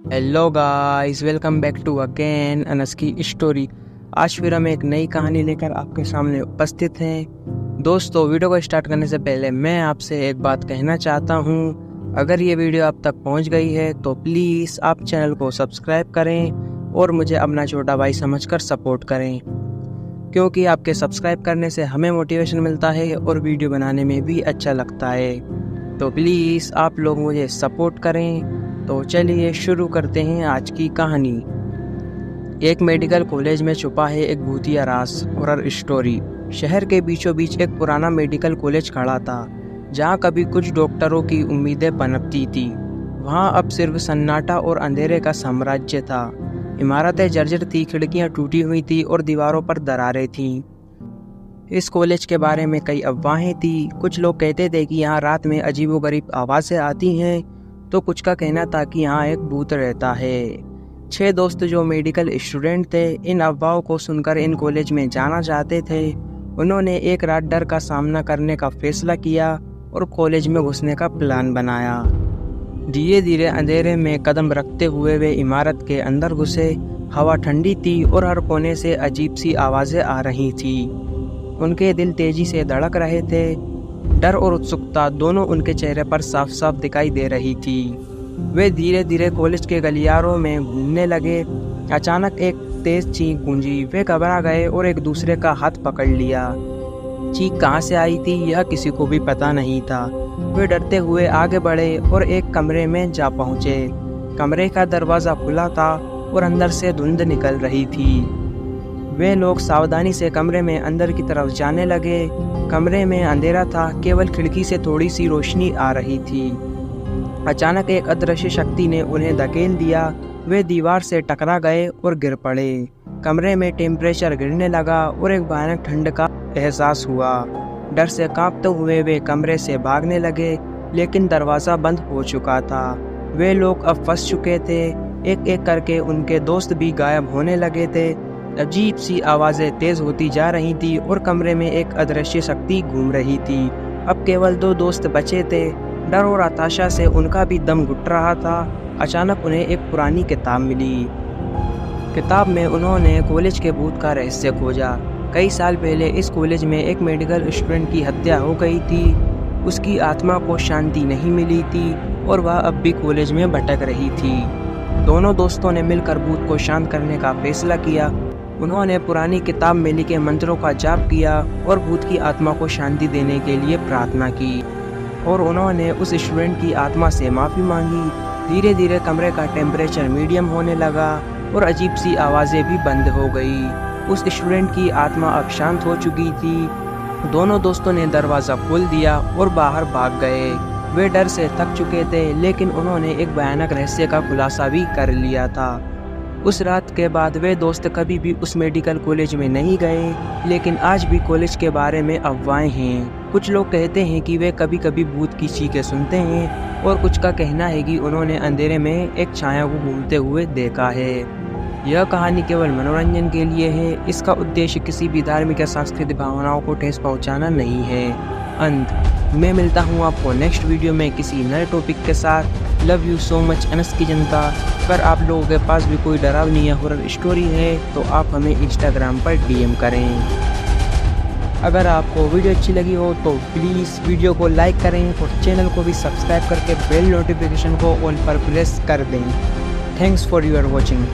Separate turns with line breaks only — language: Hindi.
Hello guys, welcome back to again Anas की स्टोरी। आज फिर हम एक नई कहानी लेकर आपके सामने उपस्थित हैं। दोस्तों, वीडियो को स्टार्ट करने से पहले मैं आपसे एक बात कहना चाहता हूं। अगर ये वीडियो आप तक पहुंच गई है तो प्लीज़ आप चैनल को सब्सक्राइब करें और मुझे अपना छोटा भाई समझकर सपोर्ट करें, क्योंकि आपके सब्सक्राइब करने से हमें मोटिवेशन मिलता है और वीडियो बनाने में भी अच्छा लगता है। तो प्लीज़ आप लोग मुझे सपोर्ट करें। तो चलिए शुरू करते हैं आज की कहानी। एक मेडिकल कॉलेज में छुपा है एक भूतिया राज हॉरर स्टोरी। शहर के बीचों बीच एक पुराना मेडिकल कॉलेज खड़ा था, जहां कभी कुछ डॉक्टरों की उम्मीदें पनपती थी। वहां अब सिर्फ सन्नाटा और अंधेरे का साम्राज्य था। इमारतें जर्जर थी, खिड़कियां टूटी हुई थी और दीवारों पर दरारें थीं। इस कॉलेज के बारे में कई अफवाहें थी। कुछ लोग कहते थे कि यहाँ रात में अजीबोगरीब आवाज़ें आती हैं, तो कुछ का कहना था कि यहाँ एक भूत रहता है। 6 दोस्त जो मेडिकल स्टूडेंट थे, इन अफवाहों को सुनकर इन कॉलेज में जाना चाहते थे। उन्होंने एक रात डर का सामना करने का फैसला किया और कॉलेज में घुसने का प्लान बनाया। धीरे धीरे अंधेरे में कदम रखते हुए वे इमारत के अंदर घुसे। हवा ठंडी थी और हर कोने से अजीब सी आवाज़ें आ रही थी। उनके दिल तेजी से धड़क रहे थे। डर और उत्सुकता दोनों उनके चेहरे पर साफ साफ दिखाई दे रही थी। वे धीरे धीरे कॉलेज के गलियारों में घूमने लगे। अचानक एक तेज चीख गूंजी। वे घबरा गए और एक दूसरे का हाथ पकड़ लिया। चीख कहाँ से आई थी यह किसी को भी पता नहीं था। वे डरते हुए आगे बढ़े और एक कमरे में जा पहुँचे। कमरे का दरवाज़ा खुला था और अंदर से धुंध निकल रही थी। वे लोग सावधानी से कमरे में अंदर की तरफ जाने लगे। कमरे में अंधेरा था, केवल खिड़की से थोड़ी सी रोशनी आ रही थी। अचानक एक अदृश्य शक्ति ने उन्हें धकेल दिया। वे दीवार से टकरा गए और गिर पड़े। कमरे में टेम्परेचर गिरने लगा और एक भयानक ठंड का एहसास हुआ। डर से कांपते हुए वे कमरे से भागने लगे, लेकिन दरवाज़ा बंद हो चुका था। वे लोग अब फंस चुके थे। एक एक करके उनके दोस्त भी गायब होने लगे थे। अजीब सी आवाज़ें तेज होती जा रही थी और कमरे में एक अदृश्य शक्ति घूम रही थी। अब केवल 2 दोस्त बचे थे। डर और हताशा से उनका भी दम घुट रहा था। अचानक उन्हें एक पुरानी किताब मिली। किताब में उन्होंने कॉलेज के भूत का रहस्य खोजा। कई साल पहले इस कॉलेज में एक मेडिकल स्टूडेंट की हत्या हो गई थी। उसकी आत्मा को शांति नहीं मिली थी और वह अब भी कॉलेज में भटक रही थी। दोनों दोस्तों ने मिलकर भूत को शांत करने का फैसला किया। उन्होंने पुरानी किताब में लिखे मंत्रों का जाप किया और भूत की आत्मा को शांति देने के लिए प्रार्थना की, और उन्होंने उस स्टूडेंट की आत्मा से माफ़ी मांगी। धीरे धीरे कमरे का टेम्परेचर मीडियम होने लगा और अजीब सी आवाज़ें भी बंद हो गई। उस स्टूडेंट की आत्मा अब शांत हो चुकी थी। दोनों दोस्तों ने दरवाज़ा खोल दिया और बाहर भाग गए। वे डर से थक चुके थे, लेकिन उन्होंने एक भयानक रहस्य का खुलासा भी कर लिया था। उस रात के बाद वे दोस्त कभी भी उस मेडिकल कॉलेज में नहीं गए, लेकिन आज भी कॉलेज के बारे में अफवाहें हैं। कुछ लोग कहते हैं कि वे कभी कभी भूत की चीखें सुनते हैं, और कुछ का कहना है कि उन्होंने अंधेरे में एक छाया को घूमते हुए देखा है। यह कहानी केवल मनोरंजन के लिए है। इसका उद्देश्य किसी भी धार्मिक या सांस्कृतिक भावनाओं को ठेस पहुंचाना नहीं है। अंत मैं मिलता हूं आपको नेक्स्ट वीडियो में किसी नए टॉपिक के साथ। Love you so much Anas की जनता। अगर आप लोगों के पास भी कोई डरावनी या हॉरर स्टोरी है तो आप हमें इंस्टाग्राम पर डीएम करें। अगर आपको वीडियो अच्छी लगी हो तो प्लीज़ वीडियो को लाइक करें और चैनल को भी सब्सक्राइब करके बेल नोटिफिकेशन को ऑल पर प्रेस कर दें। Thanks for your watching.